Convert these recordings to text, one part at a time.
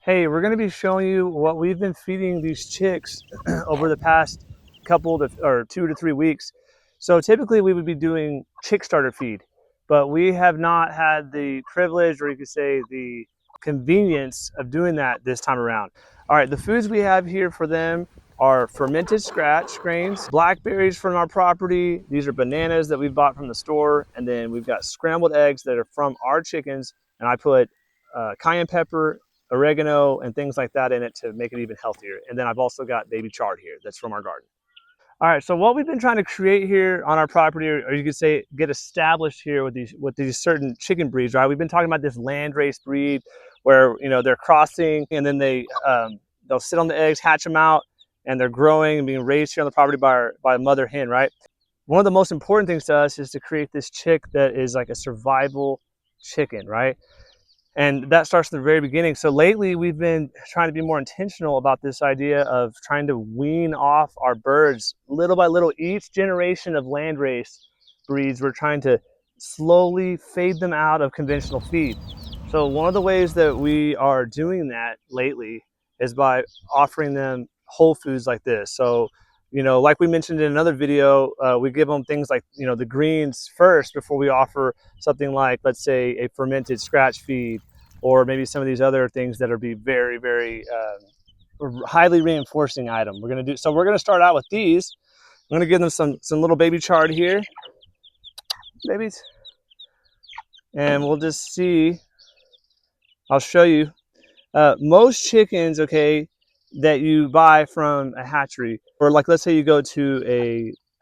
Hey, we're going to be showing you what we've been feeding these chicks over the past or 2 to 3 weeks. So typically we would be doing chick starter feed, but we have not had the privilege, or you could say the convenience of doing that this time around. All right, the foods we have here for them are fermented scratch grains, blackberries from our property. These are bananas that we've bought from the store. And then we've got scrambled eggs that are from our chickens. And I put cayenne pepper, oregano, and things like that in it to make it even healthier. And then I've also got baby chard here that's from our garden. All right, so what we've been trying to create here on our property, or you could say get established here with these certain chicken breeds, right? We've been talking about this Landrace breed where they're crossing and then they'll sit on the eggs, hatch them out, and they're growing and being raised here on the property by a mother hen, right? One of the most important things to us is to create this chick that is like a survival chicken, right? And that starts from the very beginning. So lately we've been trying to be more intentional about this idea of trying to wean off our birds little by little. Each generation of landrace breeds, we're trying to slowly fade them out of conventional feed. So one of the ways that we are doing that lately is by offering them whole foods like this. So like we mentioned in another video, we give them things like the greens first before we offer something like, let's say, a fermented scratch feed, or maybe some of these other things that are be very, very highly reinforcing item. We're gonna start out with these. I'm gonna give them some little baby chard here, babies, and we'll just see. I'll show you. Most chickens, okay, that you buy from a hatchery, or like let's say you go to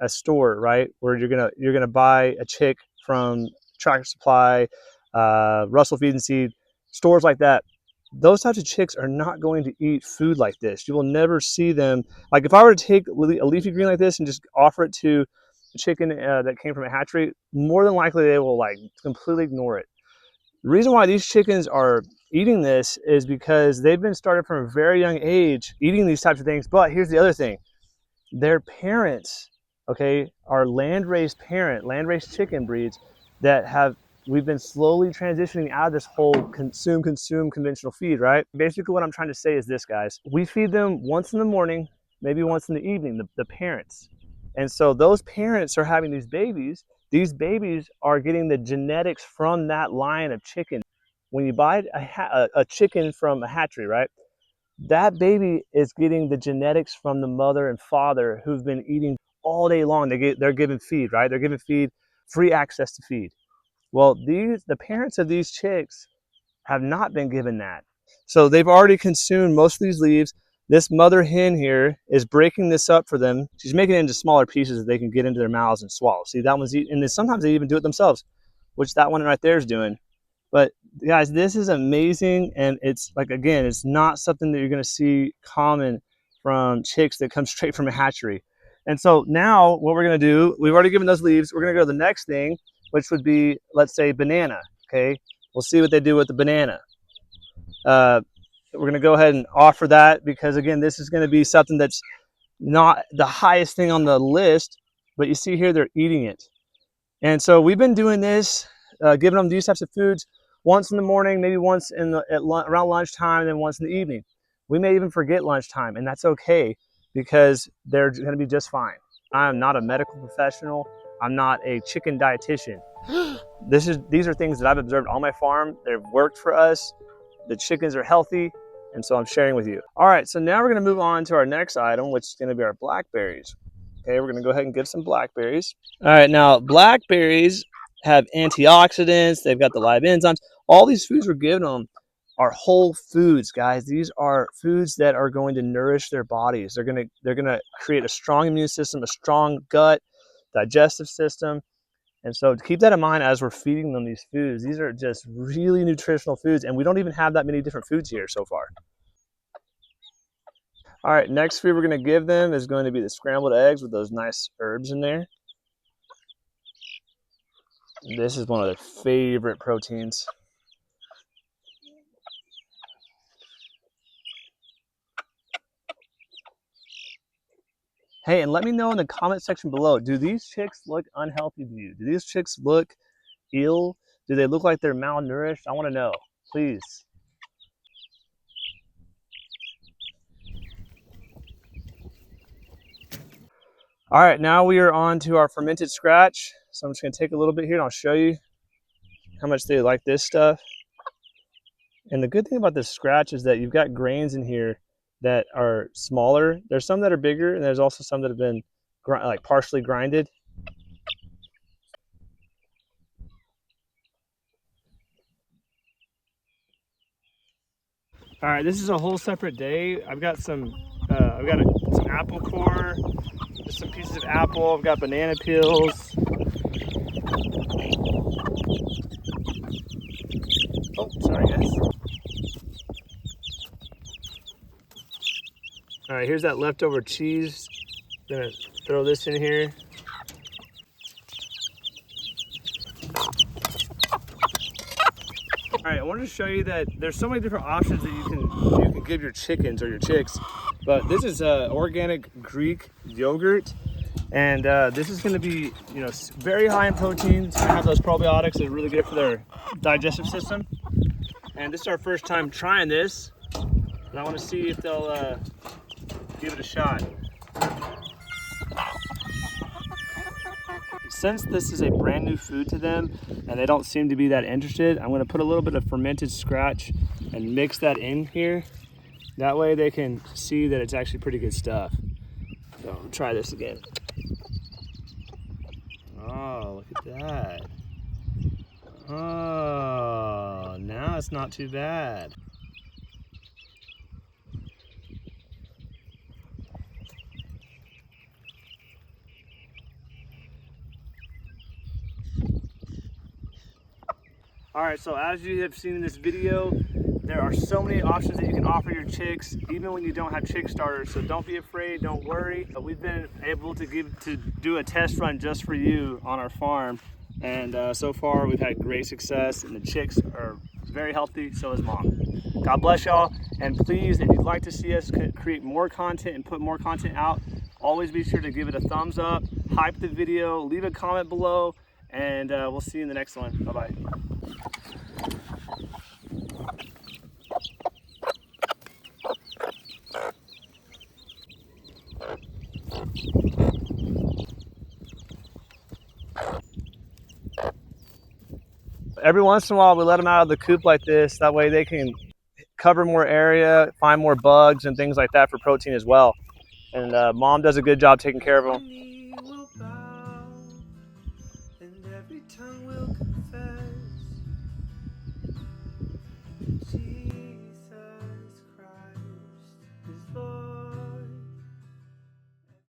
a store, right, where you're gonna buy a chick from Tractor Supply, Russell Feed and Seed, stores like that. Those types of chicks are not going to eat food like this. You will never see them. Like if I were to take a leafy green like this and just offer it to a chicken that came from a hatchery, more than likely they will like completely ignore it. The reason why these chickens are eating this is because they've been started from a very young age eating these types of things. But here's the other thing. Their parents, okay, are landrace chicken breeds that we've been slowly transitioning out of this whole consume conventional feed, right? Basically what I'm trying to say is this, guys. We feed them once in the morning, maybe once in the evening, the parents. And so those parents are having these babies. These babies are getting the genetics from that line of chicken. When you buy a chicken from a hatchery, right? That baby is getting the genetics from the mother and father who've been eating all day long. They're given feed, right? They're given feed, free access to feed. Well, the parents of these chicks have not been given that. So they've already consumed most of these leaves. This mother hen here is breaking this up for them. She's making it into smaller pieces that they can get into their mouths and swallow. See, that one's eating, and then sometimes they even do it themselves, which that one right there is doing. But guys, this is amazing, and it's like, again, it's not something that you're going to see common from chicks that come straight from a hatchery. And so now what we're going to do, we've already given those leaves. We're going to go to the next thing, which would be, let's say, banana. Okay, we'll see what they do with the banana. We're going to go ahead and offer that because, again, this is going to be something that's not the highest thing on the list, but you see here they're eating it. And so we've been doing this, giving them these types of foods once in the morning, maybe once around lunchtime, and then once in the evening. We may even forget lunchtime, and that's okay because they're going to be just fine. I am not a medical professional. I'm not a chicken dietitian. These are things that I've observed on my farm. They've worked for us. The chickens are healthy, and so I'm sharing with you. All right, so now we're going to move on to our next item, which is going to be our blackberries. Okay, we're going to go ahead and give some blackberries. All right, now blackberries have antioxidants. They've got the live enzymes. All these foods we're giving them are whole foods, guys. These are foods that are going to nourish their bodies. They're going to create a strong immune system, a strong gut, digestive system. And so keep that in mind as we're feeding them these foods. These are just really nutritional foods, and we don't even have that many different foods here so far. All right, next food we're going to give them is going to be the scrambled eggs with those nice herbs in there. This is one of their favorite proteins. Hey, and let me know in the comment section below, do these chicks look unhealthy to you? Do these chicks look ill? Do they look like they're malnourished? I want to know, please. All right, now we are on to our fermented scratch. So I'm just gonna take a little bit here and I'll show you how much they like this stuff. And the good thing about this scratch is that you've got grains in here that are smaller. There's some that are bigger, and there's also some that have been like partially grinded. All right, this is a whole separate day. I've got some apple core, just some pieces of apple. I've got banana peels. Oh, sorry guys. All right, here's that leftover cheese. I'm gonna throw this in here. All right, I wanted to show you that there's so many different options that you can give your chickens or your chicks. But this is organic Greek yogurt, and this is going to be, very high in protein. It's going to have those probiotics that are really good for their digestive system. And this is our first time trying this, and I want to see if they'll give it a shot. Since this is a brand new food to them and they don't seem to be that interested, I'm going to put a little bit of fermented scratch and mix that in here. That way they can see that it's actually pretty good stuff. So I'll try this again. Oh, look at that. Oh, now it's not too bad. All right, so as you have seen in this video, there are so many options that you can offer your chicks, even when you don't have chick starters. So don't be afraid, don't worry. We've been able to do a test run just for you on our farm. And so far we've had great success, and the chicks are very healthy, so is mom. God bless y'all. And please, if you'd like to see us create more content and put more content out, always be sure to give it a thumbs up, hype the video, leave a comment below, and we'll see you in the next one. Bye-bye. Every once in a while we let them out of the coop like this. That way they can cover more area, find more bugs and things like that for protein as well. And mom does a good job taking care of them. And every tongue will confess